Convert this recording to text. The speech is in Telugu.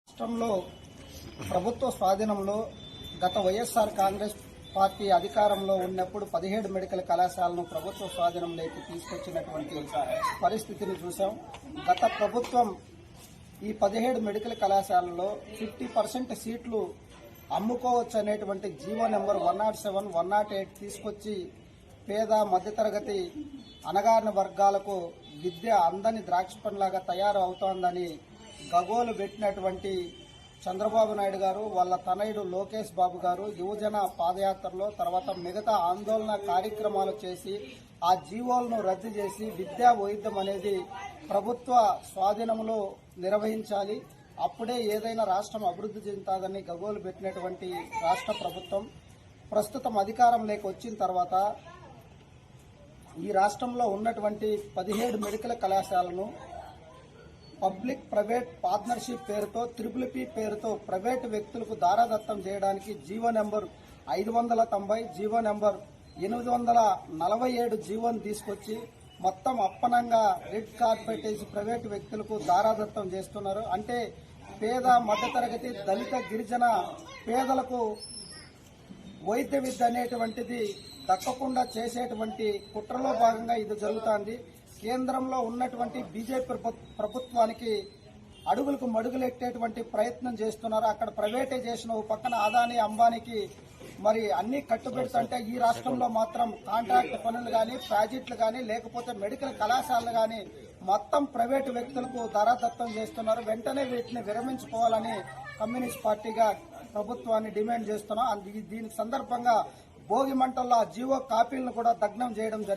రాష్ట్రంలో ప్రభుత్వ స్వాధీనంలో గత వైఎస్ఆర్ కాంగ్రెస్ పార్టీ అధికారంలో ఉన్నప్పుడు 17 మెడికల్ కళాశాలను ప్రభుత్వ స్వాధీనంలోకి తీసుకొచ్చినటువంటి పరిస్థితిని చూశాం. గత ప్రభుత్వం ఈ 17 మెడికల్ కళాశాలలో 50% సీట్లు అమ్ముకోవచ్చు అనేటువంటి జీవో నెంబర్ 107, 108 తీసుకొచ్చి పేద మధ్యతరగతి అణగారిన వర్గాలకు విద్య అందని ద్రాక్ష పండ్లాగా తయారు అవుతోందని గగోలు పెట్టినటువంటి చంద్రబాబు నాయుడు గారు, వాళ్ళ తనయుడు లోకేష్ బాబు గారు యువజన పాదయాత్రలో తర్వాత మిగతా ఆందోళన కార్యక్రమాలు చేసి ఆ జీవోలను రద్దు చేసి విద్యా వైద్యం అనేది ప్రభుత్వ స్వాధీనంలో నిర్వహించాలి, అప్పుడే ఏదైనా రాష్ట్రం అభివృద్ధి చెందుతుందని గగోలు పెట్టినటువంటి రాష్ట్ర ప్రభుత్వం ప్రస్తుతం అధికారంలోకి వచ్చిన తర్వాత ఈ రాష్ట్రంలో ఉన్నటువంటి 17 మెడికల్ కళాశాలను పబ్లిక్ ప్రైవేట్ పార్ట్నర్షిప్ పేరుతో PPP పేరుతో ప్రైవేటు వ్యక్తులకు దారాదత్తం చేయడానికి జీవో నెంబర్ 590, జీవో నెంబర్ 847 జీవోను తీసుకొచ్చి మొత్తం అప్పనంగా రెడ్ కార్పెట్ వేసి ప్రైవేటు వ్యక్తులకు దారాదత్తం చేస్తున్నారు. అంటే పేద మధ్యతరగతి దళిత గిరిజన పేదలకు వైద్య విద్య అనేటువంటిది దక్కకుండా చేసేటువంటి కుట్రలో భాగంగా ఇది జరుగుతోంది. కేంద్రంలో ఉన్నటువంటి బీజేపీ ప్రభుత్వానికి అడుగులకు మడుగులెట్టేటువంటి ప్రయత్నం చేస్తున్నారు. అక్కడ ప్రైవేటైజేషన్ పక్కన అదానీ అంబానీకి మరి అన్ని కట్టుబెడుతుంటే ఈ రాష్ట్రంలో మాత్రం కాంట్రాక్ట్ పనులు కానీ ప్రాజెక్టులు కానీ లేకపోతే మెడికల్ కళాశాలలు కానీ మొత్తం ప్రైవేటు వ్యక్తులకు దారాదత్తం చేస్తున్నారు. వెంటనే వీటిని విరమించుకోవాలని కమ్యూనిస్ట్ పార్టీగా ప్రభుత్వాన్ని డిమాండ్ చేస్తున్నాం. దీనికి సందర్భంగా భోగి మంటల్లో ఆ జీవో కాపీలను కూడా దగ్నం చేయడం జరిగింది.